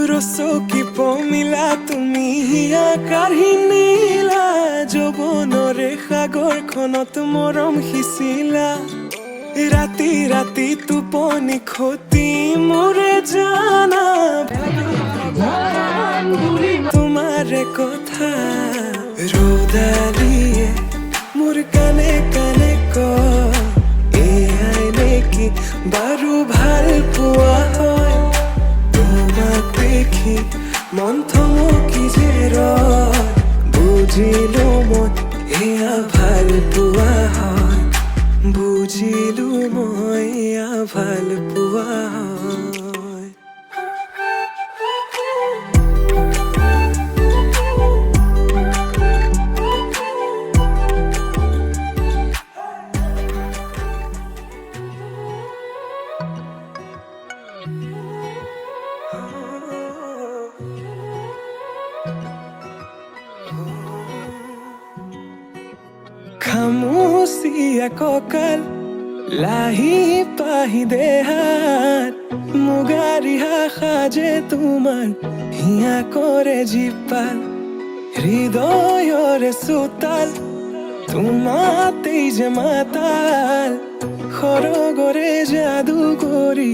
ৰচকি পমিলা তুমি আকাশী নীলা যৌৱনৰে সাগৰখনত মৰম সিঁচিলা ৰাতি ৰাতি টোপনি খতি মোৰে জানা তোমাৰে কথা ৰ'দালিয়ে মোৰ কানে কানে কয় এয়াই নেকি বাৰু ভাল পোৱা হয় তোমাক দেখি মন থমকি যে ৰয় বুজিলো মই এয়া ভাল পোৱা হয় বুজিলো মই এয়া ভাল পোৱা হয় খামুচিয়া কঁকাল লাহি পাহি দেহাত মুগাৰি সাজে তোমাৰ হিয়া কৰে জীপাল হৃদয়ৰে চোতাল তোমাতেই যে মাতাল সৰগৰে যাদু কৰি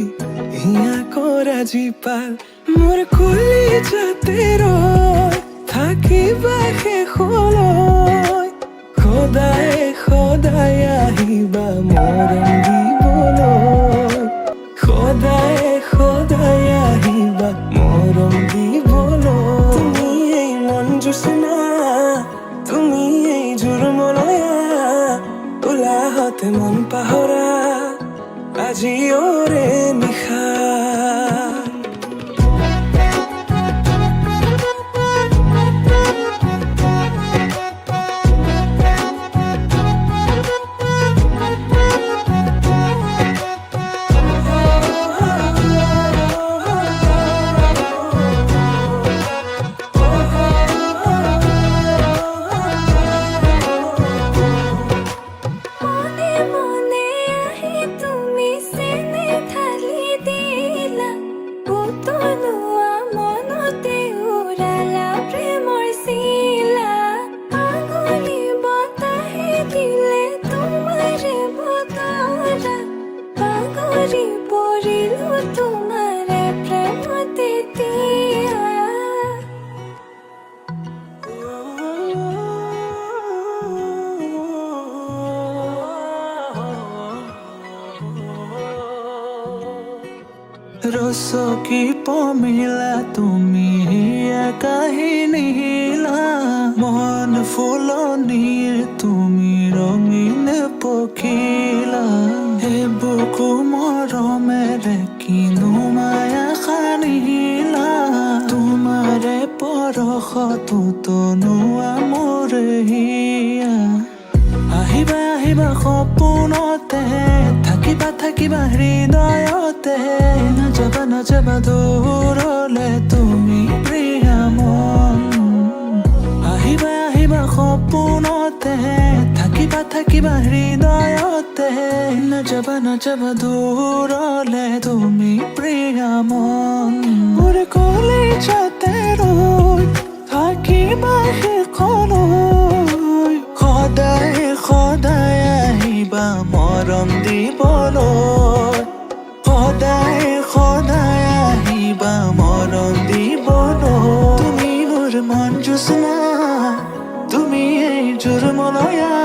হিয়া কৰা জীপাল মোৰ কুলি যাতে ৰয় থাকিবা শেষলৈ সদায় সদায় আহিবা মৰম দিবলৈ সদায় সদায় আহিবা মৰম দিবলৈ তুমি এই মন জোচনা তুমি এই জোৰমলয়া উলাহতে মন পাহৰা আজিৰে নিশা ৰচকি পমিলা তুমি আকাশী নীলা মন ফুলনিৰ তুমি ৰঙীন পখিলা হে বুকু মৰমেৰে কিনো মায়া সানিলা তোমাৰে পৰশতো তনুৱা মোৰ হিয়া আহিবা আহিবা সপোনতে থাকিবা থাকিবা হৃদয়তে নাযাবা নাযাবা দূৰলে তুমি প্ৰিয়া মন আহিবা আহিবা সপোনতে থাকিবা থাকিবা হৃদয়তে নাযাবা নাযাবা দূৰলে তুমি প্ৰিয়া মন মোৰ কলিজাতে ৰৈ থাকিবা শেষলৈ সদায় সদায় আহিবা মৰম দিবলৈ সদায় সদায় আহিবা মৰম দিবলৈ তুমি মোৰ মন জোচনা তুমি এই জোৰমলয়া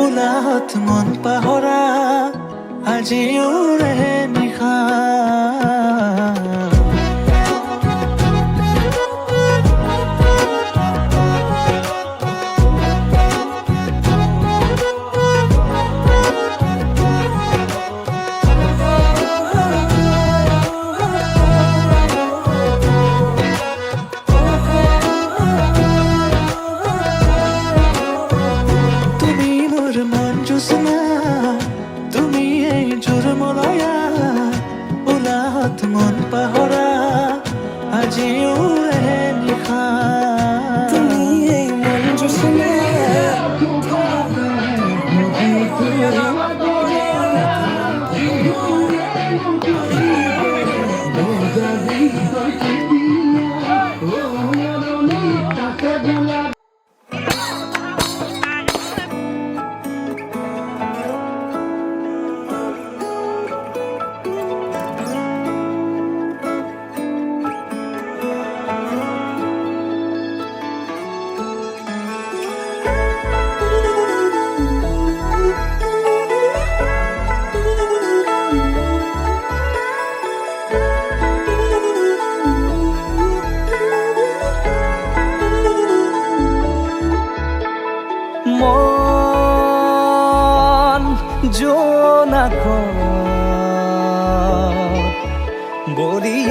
উলাহত মন পাহৰা আজিৰে নিশা তুমি এই জোৰমলয়া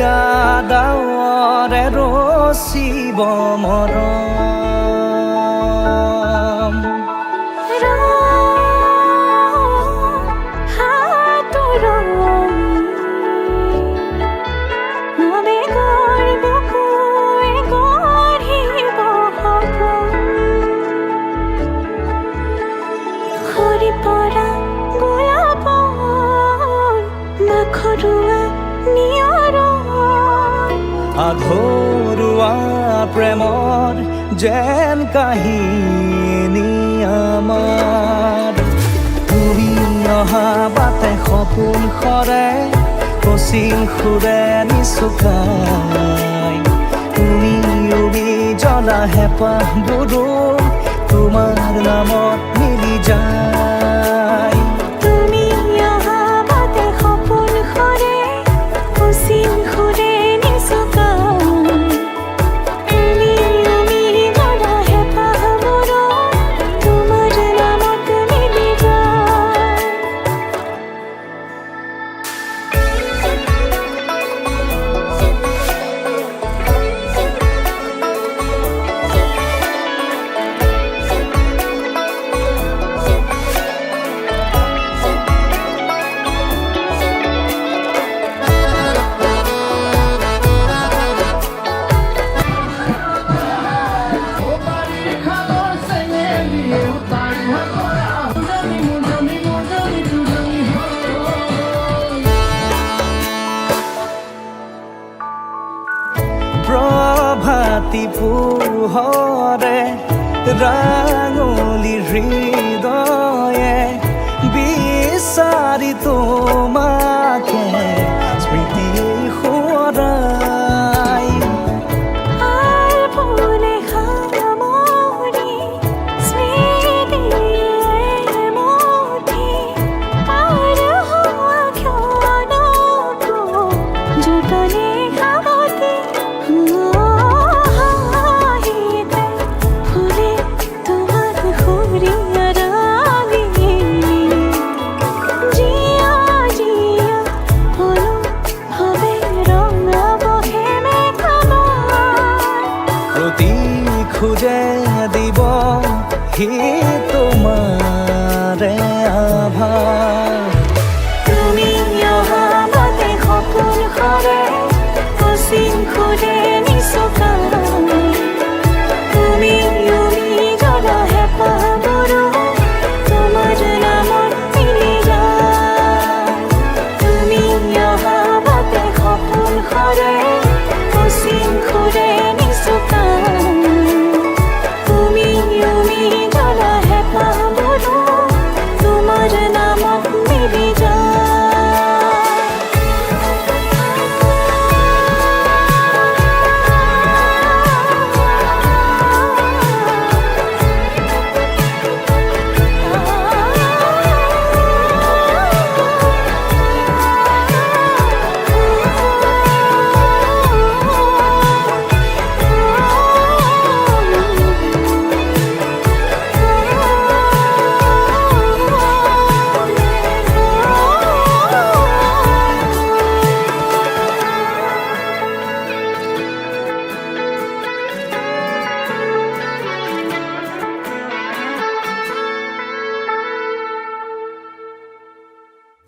দিয়া ডাৱৰে ৰচিব মৰম আধৰুৱা প্ৰেমৰ যেন কাহিনী আমাৰ তুমি অহা বাটে সপোন সৰে কচিল সুৰে নিচুকাই তুমি উৰি জ্বলা হেঁপাহবোৰো তোমাৰ নামত মিলি যায় প্ৰভাতী পোহৰে ৰাঙলী হৃদয়ে বিচাৰি তোমাকে